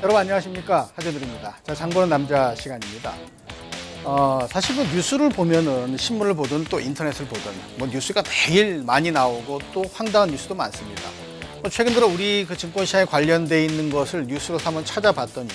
여러분 안녕하십니까, 하재들입니다. 자, 장보는 남자 시간입니다. 사실 그 뉴스를 보면은 신문을 보든 또 인터넷을 보든 뭐 뉴스가 매일 많이 나오고 또 황당한 뉴스도 많습니다. 최근 들어 우리 그 증권시장에 관련돼 있는 것을 뉴스로 한번 찾아봤더니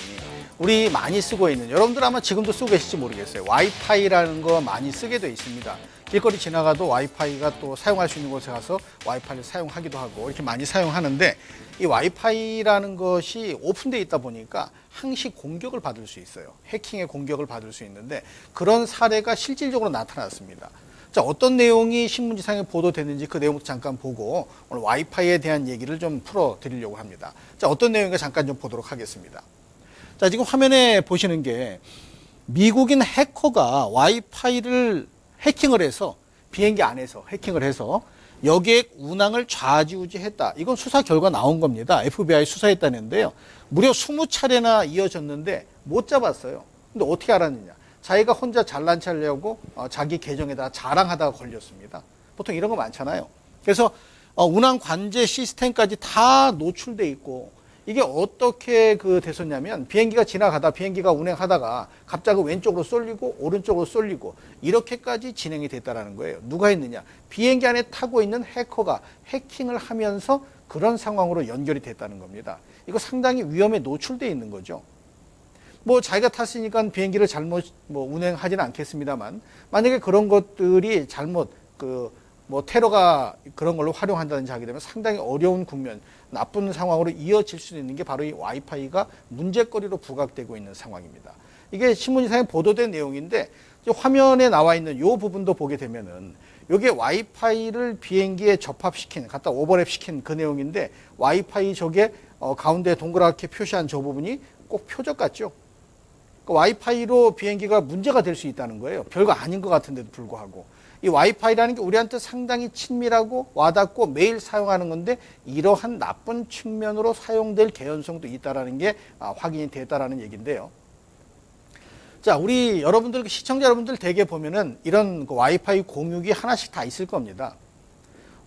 우리 많이 쓰고 있는, 여러분들 아마 지금도 쓰고 계실지 모르겠어요. 와이파이라는 거 많이 쓰게 돼 있습니다. 길거리 지나가도 와이파이가 또 사용할 수 있는 곳에 가서 와이파이를 사용하기도 하고 이렇게 많이 사용하는데, 이 와이파이라는 것이 오픈되어 있다 보니까 항시 공격을 받을 수 있어요. 해킹의 공격을 받을 수 있는데 그런 사례가 실질적으로 나타났습니다. 자, 어떤 내용이 신문지상에 보도됐는지 그 내용부터 잠깐 보고 오늘 와이파이에 대한 얘기를 좀 풀어드리려고 합니다. 자, 어떤 내용인가 잠깐 좀 보도록 하겠습니다. 자, 지금 화면에 보시는 게 미국인 해커가 와이파이를 해킹을 해서 비행기 안에서 해킹을 해서 여객 운항을 좌지우지했다. 이건 수사 결과 나온 겁니다. FBI 수사했다는데요. 무려 20차례나 이어졌는데 못 잡았어요. 근데 어떻게 알았느냐? 자기가 혼자 잘난 체 하려고 자기 계정에다 자랑하다가 걸렸습니다. 보통 이런 거 많잖아요. 그래서 운항 관제 시스템까지 다 노출돼 있고, 이게 어떻게 됐었냐면 비행기가 지나가다 비행기가 운행하다가 갑자기 왼쪽으로 쏠리고 오른쪽으로 쏠리고 이렇게까지 진행이 됐다라는 거예요. 누가 했느냐? 비행기 안에 타고 있는 해커가 해킹을 하면서 그런 상황으로 연결이 됐다는 겁니다. 이거 상당히 위험에 노출돼 있는 거죠. 뭐 자기가 탔으니까 비행기를 잘못 운행하지는 않겠습니다만, 만약에 그런 것들이 잘못 테러가 그런 걸로 활용한다든지 하게 되면 상당히 어려운 국면, 나쁜 상황으로 이어질 수 있는 게 바로 이 와이파이가 문제거리로 부각되고 있는 상황입니다. 이게 신문지상에 보도된 내용인데, 화면에 나와 있는 이 부분도 보게 되면은 이게 와이파이를 비행기에 접합시킨, 갖다 오버랩 시킨 그 내용인데, 와이파이 저게 가운데 동그랗게 표시한 저 부분이 꼭 표적 같죠? 와이파이로 비행기가 문제가 될 수 있다는 거예요. 별거 아닌 것 같은데도 불구하고. 이 와이파이라는 게 우리한테 상당히 친밀하고 와닿고 매일 사용하는 건데, 이러한 나쁜 측면으로 사용될 개연성도 있다는 게 확인이 됐다라는 얘기인데요. 자, 우리 여러분들, 시청자 여러분들 대개 보면은 이런 와이파이 공유기 하나씩 다 있을 겁니다.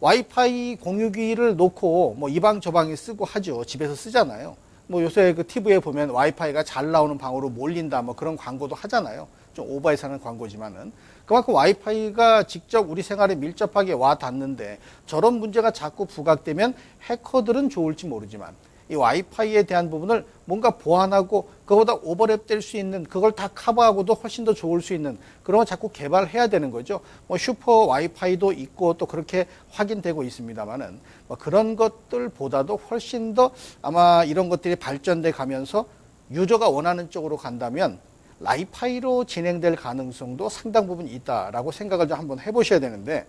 와이파이 공유기를 놓고 이 방 저 방에 쓰고 하죠. 집에서 쓰잖아요. 요새 TV에 보면 와이파이가 잘 나오는 방으로 몰린다 그런 광고도 하잖아요. 좀 오버해서 하는 광고지만은 그만큼 와이파이가 직접 우리 생활에 밀접하게 와 닿는데, 저런 문제가 자꾸 부각되면 해커들은 좋을지 모르지만 이 와이파이에 대한 부분을 뭔가 보완하고 그거보다 오버랩 될 수 있는, 그걸 다 커버하고도 훨씬 더 좋을 수 있는 그런 거 자꾸 개발해야 되는 거죠. 슈퍼 와이파이도 있고 또 그렇게 확인되고 있습니다만은 그런 것들보다도 훨씬 더 아마 이런 것들이 발전돼 가면서 유저가 원하는 쪽으로 간다면 라이파이로 진행될 가능성도 상당 부분 있다라고 생각을 좀 한번 해보셔야 되는데,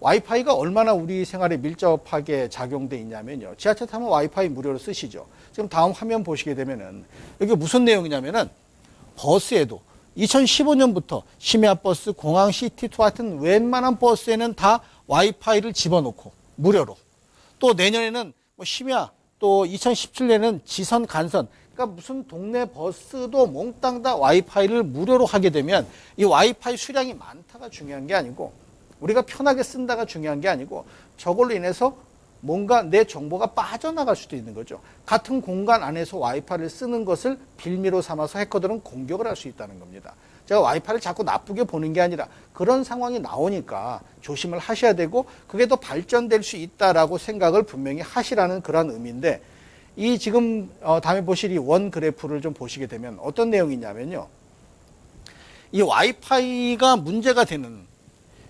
와이파이가 얼마나 우리 생활에 밀접하게 작용돼 있냐면요. 지하철 타면 와이파이 무료로 쓰시죠. 지금 다음 화면 보시게 되면은 이게 무슨 내용이냐면은, 버스에도 2015년부터 심야버스, 공항, 시티2 같은 웬만한 버스에는 다 와이파이를 집어넣고 무료로, 또 내년에는 심야, 또 2017년에는 지선, 간선, 그러니까 무슨 동네 버스도 몽땅 다 와이파이를 무료로 하게 되면, 이 와이파이 수량이 많다가 중요한 게 아니고, 우리가 편하게 쓴다가 중요한 게 아니고, 저걸로 인해서 뭔가 내 정보가 빠져나갈 수도 있는 거죠. 같은 공간 안에서 와이파이를 쓰는 것을 빌미로 삼아서 해커들은 공격을 할 수 있다는 겁니다. 제가 와이파이를 자꾸 나쁘게 보는 게 아니라 그런 상황이 나오니까 조심을 하셔야 되고, 그게 더 발전될 수 있다라고 생각을 분명히 하시라는 그런 의미인데, 이 지금 다음에 보실 이 원 그래프를 좀 보시게 되면 어떤 내용이냐면요. 이 와이파이가 문제가 되는,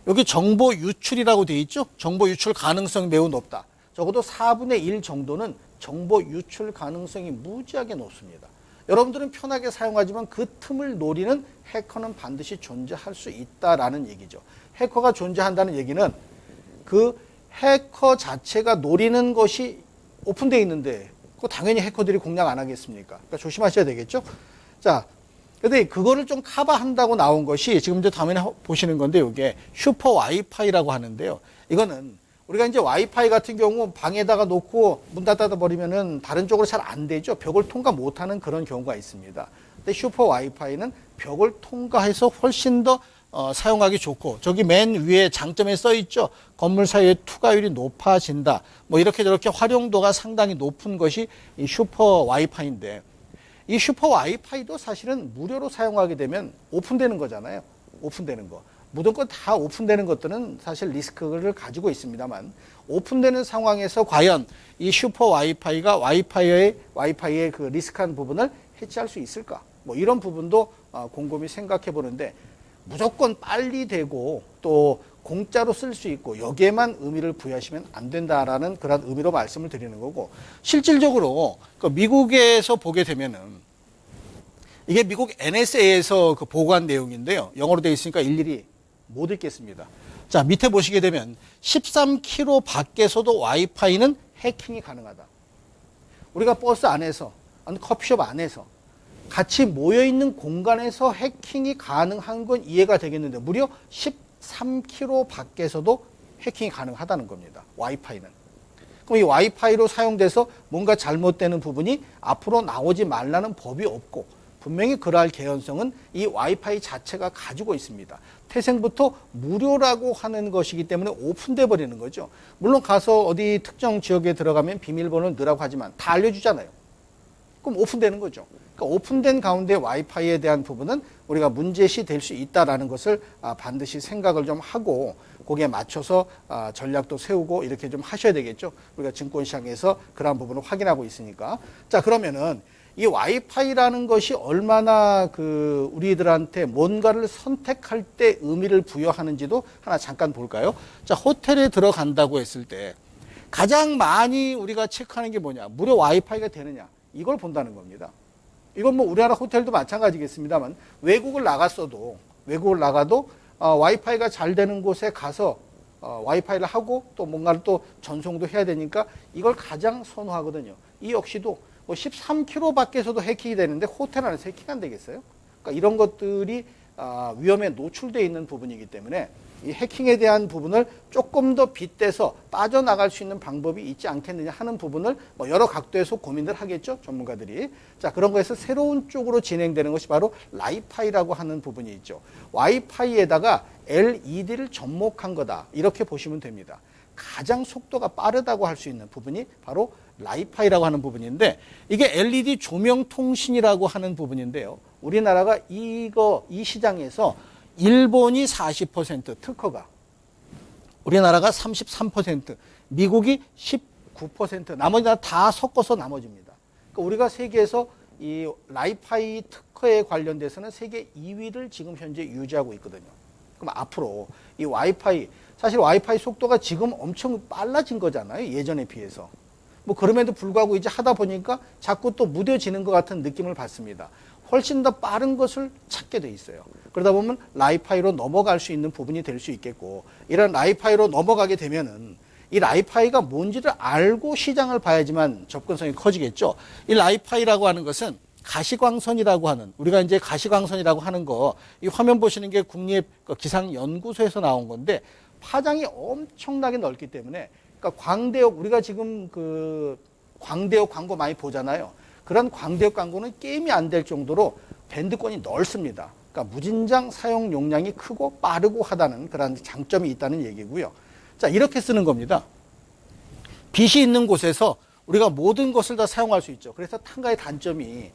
여기 정보 유출이라고 되어 있죠. 정보 유출 가능성이 매우 높다. 적어도 4분의 1 정도는 정보 유출 가능성이 무지하게 높습니다. 여러분들은 편하게 사용하지만 그 틈을 노리는 해커는 반드시 존재할 수 있다라는 얘기죠. 해커가 존재한다는 얘기는 그 해커 자체가 노리는 것이 오픈되어 있는데 그거 당연히 해커들이 공략 안 하겠습니까? 그러니까 조심하셔야 되겠죠. 자, 근데 그거를 좀 커버한다고 나온 것이 지금 이제 화면에 보시는 건데, 이게 슈퍼 와이파이라고 하는데요. 이거는 우리가 이제 와이파이 같은 경우 방에다가 놓고 문 닫아 버리면은 다른 쪽으로 잘 안 되죠. 벽을 통과 못하는 그런 경우가 있습니다. 근데 슈퍼 와이파이는 벽을 통과해서 훨씬 더 사용하기 좋고 저기 맨 위에 장점에 써 있죠. 건물 사이의 투과율이 높아진다. 뭐 이렇게 저렇게 활용도가 상당히 높은 것이 이 슈퍼 와이파이인데 이 슈퍼 와이파이도 사실은 무료로 사용하게 되면 오픈되는 거잖아요. 오픈되는 거. 무조건 다 오픈되는 것들은 사실 리스크를 가지고 있습니다만 오픈되는 상황에서 과연 이 슈퍼 와이파이가 와이파이의 그 리스크한 부분을 해치할 수 있을까? 뭐 이런 부분도 곰곰이 생각해 보는데 무조건 빨리 되고 또 공짜로 쓸 수 있고 여기에만 의미를 부여하시면 안 된다라는 그런 의미로 말씀을 드리는 거고 실질적으로 그 미국에서 보게 되면은 이게 미국 NSA에서 그 보고한 내용인데요. 영어로 되어 있으니까 일일이 못 읽겠습니다. 자, 밑에 보시게 되면 13km 밖에서도 와이파이는 해킹이 가능하다. 우리가 버스 안에서, 커피숍 안에서 같이 모여있는 공간에서 해킹이 가능한 건 이해가 되겠는데 무려 13km 밖에서도 해킹이 가능하다는 겁니다. 와이파이는. 그럼 이 와이파이로 사용돼서 뭔가 잘못되는 부분이 앞으로 나오지 말라는 법이 없고 분명히 그러할 개연성은 이 와이파이 자체가 가지고 있습니다. 태생부터 무료라고 하는 것이기 때문에 오픈돼 버리는 거죠. 물론 가서 어디 특정 지역에 들어가면 비밀번호를 넣으라고 하지만 다 알려주잖아요. 그럼 오픈되는 거죠. 그러니까 오픈된 가운데 와이파이에 대한 부분은 우리가 문제시 될 수 있다는 것을 반드시 생각을 좀 하고 거기에 맞춰서 전략도 세우고 이렇게 좀 하셔야 되겠죠. 우리가 증권시장에서 그러한 부분을 확인하고 있으니까. 자, 그러면은 이 와이파이라는 것이 얼마나 그 우리들한테 뭔가를 선택할 때 의미를 부여하는지도 하나 잠깐 볼까요? 자, 호텔에 들어간다고 했을 때 가장 많이 우리가 체크하는 게 뭐냐? 무료 와이파이가 되느냐? 이걸 본다는 겁니다. 이건 뭐 우리나라 호텔도 마찬가지겠습니다만 외국을 나가도 와이파이가 잘 되는 곳에 가서 와이파이를 하고 또 뭔가를 또 전송도 해야 되니까 이걸 가장 선호하거든요. 이 역시도 뭐 13km 밖에서도 해킹이 되는데 호텔 안에서 해킹 안 되겠어요? 그러니까 이런 것들이 위험에 노출되어 있는 부분이기 때문에 이 해킹에 대한 부분을 조금 더 빗대서 빠져나갈 수 있는 방법이 있지 않겠느냐 하는 부분을 뭐 여러 각도에서 고민을 하겠죠, 전문가들이. 자, 그런 거에서 새로운 쪽으로 진행되는 것이 바로 라이파이라고 하는 부분이 있죠. 와이파이에다가 LED를 접목한 거다. 이렇게 보시면 됩니다. 가장 속도가 빠르다고 할 수 있는 부분이 바로 라이파이라고 하는 부분인데 이게 LED 조명 통신이라고 하는 부분인데요. 우리나라가 이 시장에서 일본이 40% 특허가, 우리나라가 33%, 미국이 19%, 나머지 나라 다 섞어서 나머지입니다. 그러니까 우리가 세계에서 이 라이파이 특허에 관련돼서는 세계 2위를 지금 현재 유지하고 있거든요. 그럼 앞으로 이 와이파이, 사실 와이파이 속도가 지금 엄청 빨라진 거잖아요. 예전에 비해서. 뭐 그럼에도 불구하고 이제 하다 보니까 자꾸 또 무뎌지는 것 같은 느낌을 받습니다. 훨씬 더 빠른 것을 찾게 돼 있어요. 그러다 보면 라이파이로 넘어갈 수 있는 부분이 될 수 있겠고, 이런 라이파이로 넘어가게 되면은 이 라이파이가 뭔지를 알고 시장을 봐야지만 접근성이 커지겠죠. 이 라이파이라고 하는 것은 가시광선이라고 하는, 우리가 이제 가시광선이라고 하는 거, 이 화면 보시는 게 국립기상연구소에서 나온 건데 파장이 엄청나게 넓기 때문에, 그러니까 광대역, 우리가 지금 그 광대역 광고 많이 보잖아요. 그런 광대역 광고는 게임이 안 될 정도로 밴드권이 넓습니다. 그러니까 무진장 사용 용량이 크고 빠르고 하다는 그런 장점이 있다는 얘기고요. 자, 이렇게 쓰는 겁니다. 빛이 있는 곳에서 우리가 모든 것을 다 사용할 수 있죠. 그래서 탄가의 단점이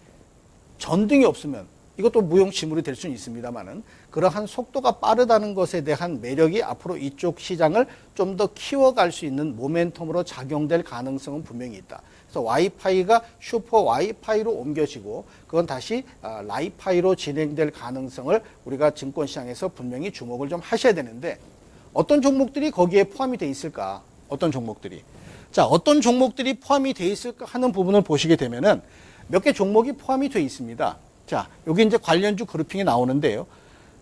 전등이 없으면 이것도 무용지물이 될 수는 있습니다만은 그러한 속도가 빠르다는 것에 대한 매력이 앞으로 이쪽 시장을 좀 더 키워갈 수 있는 모멘텀으로 작용될 가능성은 분명히 있다. 그래서 와이파이가 슈퍼 와이파이로 옮겨지고 그건 다시 라이파이로 진행될 가능성을 우리가 증권시장에서 분명히 주목을 좀 하셔야 되는데 어떤 종목들이 거기에 포함이 돼 있을까? 어떤 종목들이? 자, 어떤 종목들이 포함이 돼 있을까 하는 부분을 보시게 되면은 몇 개 종목이 포함이 돼 있습니다. 자, 여기 이제 관련주 그룹핑이 나오는데요.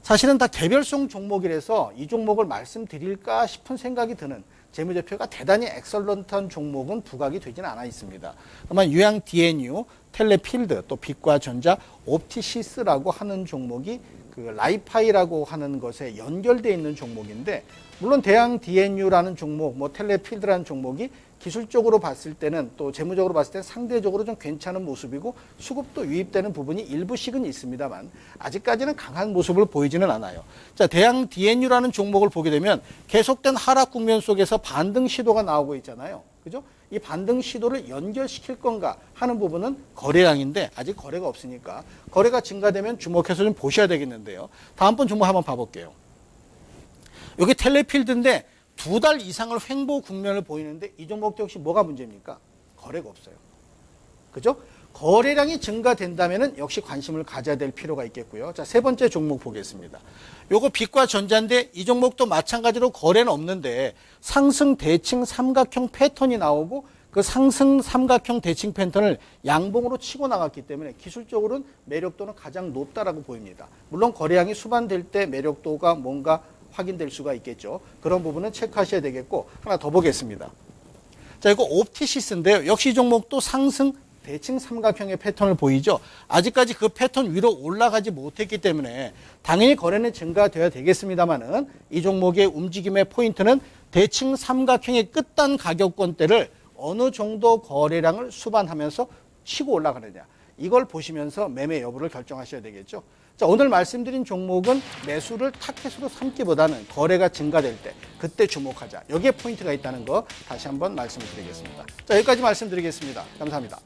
사실은 다 개별성 종목이라서 이 종목을 말씀드릴까 싶은 생각이 드는, 재무제표가 대단히 엑설런트한 종목은 부각이 되지는 않아 있습니다. 다만 유양 DNU, 텔레필드, 또 빛과전자, 옵티시스라고 하는 종목이 그 라이파이라고 하는 것에 연결되어 있는 종목인데 물론 대양 DNU라는 종목, 뭐 텔레필드라는 종목이 기술적으로 봤을 때는 또 재무적으로 봤을 때는 상대적으로 좀 괜찮은 모습이고 수급도 유입되는 부분이 일부씩은 있습니다만 아직까지는 강한 모습을 보이지는 않아요. 자, 대양 DNU라는 종목을 보게 되면 계속된 하락 국면 속에서 반등 시도가 나오고 있잖아요. 그죠? 이 반등 시도를 연결시킬 건가 하는 부분은 거래량인데 아직 거래가 없으니까 거래가 증가되면 주목해서 좀 보셔야 되겠는데요. 다음번 종목 한번 봐볼게요. 여기 텔레필드인데 2달 이상을 횡보 국면을 보이는데 이 종목도 역시 뭐가 문제입니까? 거래가 없어요. 그죠? 거래량이 증가된다면 역시 관심을 가져야 될 필요가 있겠고요. 자, 세 번째 종목 보겠습니다. 요거 빛과 전자인데 이 종목도 마찬가지로 거래는 없는데 상승 대칭 삼각형 패턴이 나오고 그 상승 삼각형 대칭 패턴을 양봉으로 치고 나갔기 때문에 기술적으로는 매력도는 가장 높다라고 보입니다. 물론 거래량이 수반될 때 매력도가 뭔가 확인될 수가 있겠죠. 그런 부분은 체크하셔야 되겠고 하나 더 보겠습니다. 자, 이거 옵티시스인데요. 역시 이 종목도 상승 대칭 삼각형의 패턴을 보이죠. 아직까지 그 패턴 위로 올라가지 못했기 때문에 당연히 거래는 증가되어야 되겠습니다만은 이 종목의 움직임의 포인트는 대칭 삼각형의 끝단 가격권대를 어느 정도 거래량을 수반하면서 치고 올라가느냐. 이걸 보시면서 매매 여부를 결정하셔야 되겠죠. 자, 오늘 말씀드린 종목은 매수를 타켓으로 삼기보다는 거래가 증가될 때 그때 주목하자. 여기에 포인트가 있다는 거 다시 한번 말씀을 드리겠습니다. 자, 여기까지 말씀드리겠습니다. 감사합니다.